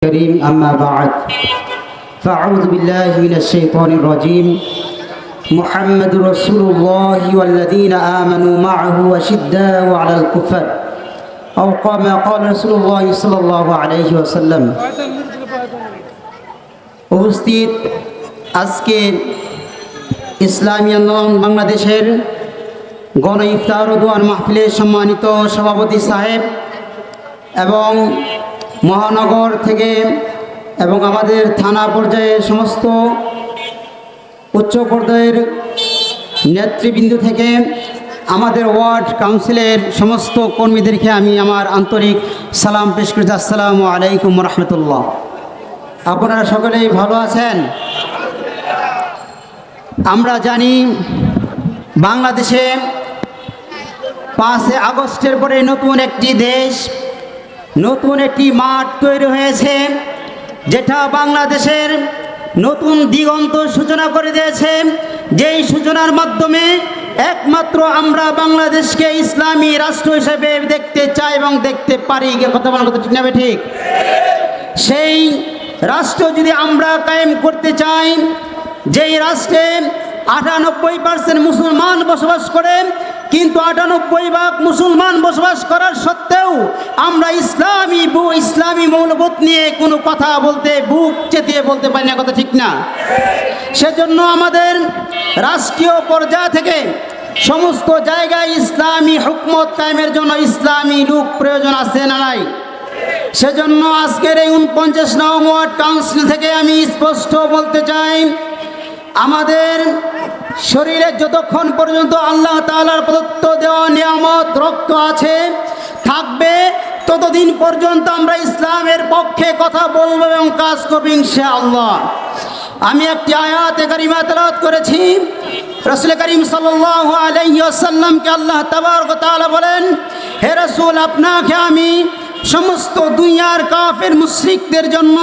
الكريم أما بعد فأعوذ بالله من الشيطان الرجيم محمد رسول الله والذين آمنوا معه أشداء على الكفار أو كما قال رسول الله صلى الله عليه وسلم উপস্থিত আজকে ইসলামী আন্দোলন বাংলাদেশের গণ ইফতার ও দোয়ার মাহফিলের সম্মানিত সভাপতি সাহেব এবং মহানগর থেকে এবং আমাদের থানা পর্যায়ের সমস্ত উচ্চ পর্যায়ের নেতৃবৃন্দ থেকে আমাদের ওয়ার্ড কাউন্সিলের সমস্ত কর্মীদেরকে আমি আমার আন্তরিক সালাম পেশ করছি। আসসালামু আলাইকুম রহমতুল্লাহ। আপনারা সকলেই ভালো আছেন? আমরা জানি বাংলাদেশে 5 আগস্টের পরে নতুন একটি দেশ, নতুন একটি মাঠ তৈরি হয়েছে, যেটা বাংলাদেশের নতুন দিগন্ত সূচনা করে দিয়েছে। যেই সূচনার মাধ্যমে একমাত্র আমরা বাংলাদেশকে ইসলামী রাষ্ট্র হিসেবে দেখতে চাই এবং দেখতে পারি। কথা বলার কথা ঠিক না ঠিক? সেই রাষ্ট্র যদি আমরা কায়েম করতে চাই, যেই রাষ্ট্রে 98% মুসলমান বসবাস করে, কিন্তু 98% মুসলমান বসবাস করার সত্ত্বেও আমরা ইসলামী মৌলবোধ নিয়ে কোনো কথা বলতে, বুক চেতিয়ে বলতে পারি না। কথা ঠিক না? সেজন্য আমাদের রাষ্ট্রীয় পর্যায় থেকে সমস্ত জায়গায় ইসলামী হুকমত কায়েমের জন্য ইসলামী লোক প্রয়োজন আছে না নাই? সেজন্য আজকের এই 49 নং ওয়ার্ড কাউন্সিল থেকে আমি স্পষ্ট বলতে চাই, আমাদের শরীরে যতক্ষণ পর্যন্ত আল্লাহ তাআলার প্রদত্ত দেওয়া নিয়ামত রক্ত আছে থাকবে, ততদিন পর্যন্ত আমরা ইসলামের পক্ষে কথা বলবো এবং কাজ করব ইনশাআল্লাহ। আমি একটি আয়াতে কারিমা তেলাওয়াত করেছি। রাসূল করিম সাল্লাল্লাহু আলাইহি ওয়াসাল্লামকে আল্লাহ তাবারক ওয়া তাআলা বলেন, হে রাসূল, আপনাকে আমি সমস্ত দুনিয়ার কাফের মুশরিকদের জন্য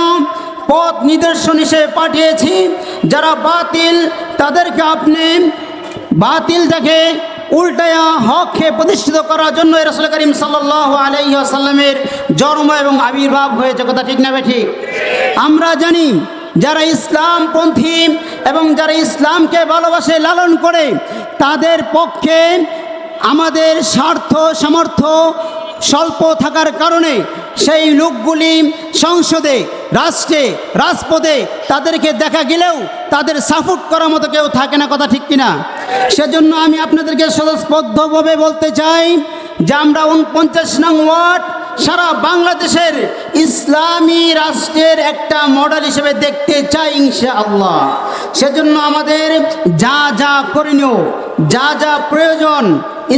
পথ নিদর্শন হিসেবে পাঠিয়েছি। যারা বাতিল, তাদেরকে আপনি বাতিলটাকে উল্টায়া হককে প্রতিষ্ঠিত করার জন্য রাসূল করিম সাল্লাল্লাহু আলাইহি ওয়াসাল্লামের জন্ম এবং আবির্ভাব হয়েছে। কথা ঠিক না ঠিক? আমরা জানি যারা ইসলামপন্থী এবং যারা ইসলামকে ভালোবাসে, লালন করে, তাদের পক্ষে আমাদের স্বার্থ সামর্থ্য স্বল্প থাকার কারণে সেই লোকগুলি সংসদে, রাষ্ট্রে, রাজপথে তাদেরকে দেখা গেলেও তাদের সাপোর্ট করার মতো কেউ থাকে না। কথা ঠিক কিনা? সেজন্য আমি আপনাদেরকে স্পষ্টভাবে বলতে চাই যে আমরা 49 নং ওয়ার্ড সারা বাংলাদেশের ইসলামী রাষ্ট্রের একটা মডেল হিসেবে দেখতে চাই ইনশাআল্লাহ। সেজন্য আমাদের যা যা করণীয়, যা যা প্রয়োজন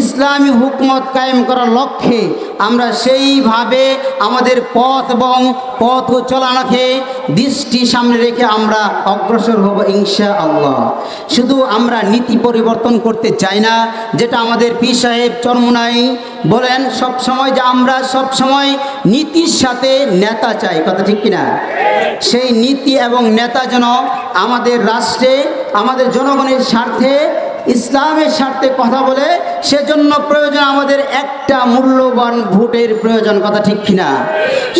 ইসলামী হুকমত কায়েম করার লক্ষ্যে আমরা সেইভাবে আমাদের পথ এবং পথ চলানাকে দৃষ্টি সামনে রেখে আমরা অগ্রসর হব ইনশাআল্লাহ। শুধু আমরা নীতি পরিবর্তন করতে চাই না, যেটা আমাদের পীর সাহেব চরমোনাই বলেন সব সময়, যে আমরা সব সময় নীতির সাথে নেতা চাই। কথা ঠিক কিনা? সেই নীতি এবং নেতা যেন আমাদের রাষ্ট্রে, আমাদের জনগণের স্বার্থে, ইসলামের স্বার্থে কথা বলে, সেজন্য প্রয়োজন আমাদের একটা মূল্যবান ভোটের প্রয়োজন। কথা ঠিক কিনা?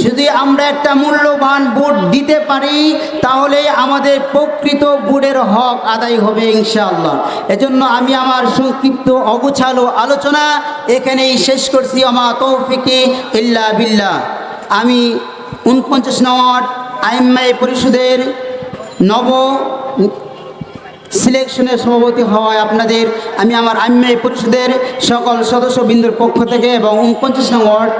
যদি আমরা একটা মূল্যবান ভোট দিতে পারি, তাহলে আমাদের প্রকৃত ভোটের হক আদায় হবে ইনশাআল্লাহ। এজন্য আমি আমার সংক্ষিপ্ত অগোছালো আলোচনা এখানেই শেষ করছি। আমা তৌফিকি ইল্লা বিল্লাহ। আমি 49 নং ওয়ার্ড আইম্মায়ে পরিষদের নব সিলেকশনের সভাপতি হওয়ায় আপনাদের আমি আমার আইম্মায়ে পরিষদের সকল সদস্যবৃন্দের পক্ষ থেকে এবং 49 নং ওয়ার্ড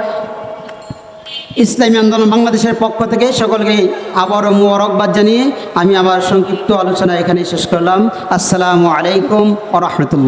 ইসলামী আন্দোলন বাংলাদেশের পক্ষ থেকে সকলকে আবারও মোবারকবাদ জানিয়ে আমি আমার সংক্ষিপ্ত আলোচনা এখানে শেষ করলাম। আসসালামু আলাইকুম ওয়া রাহমাতুল্লাহ।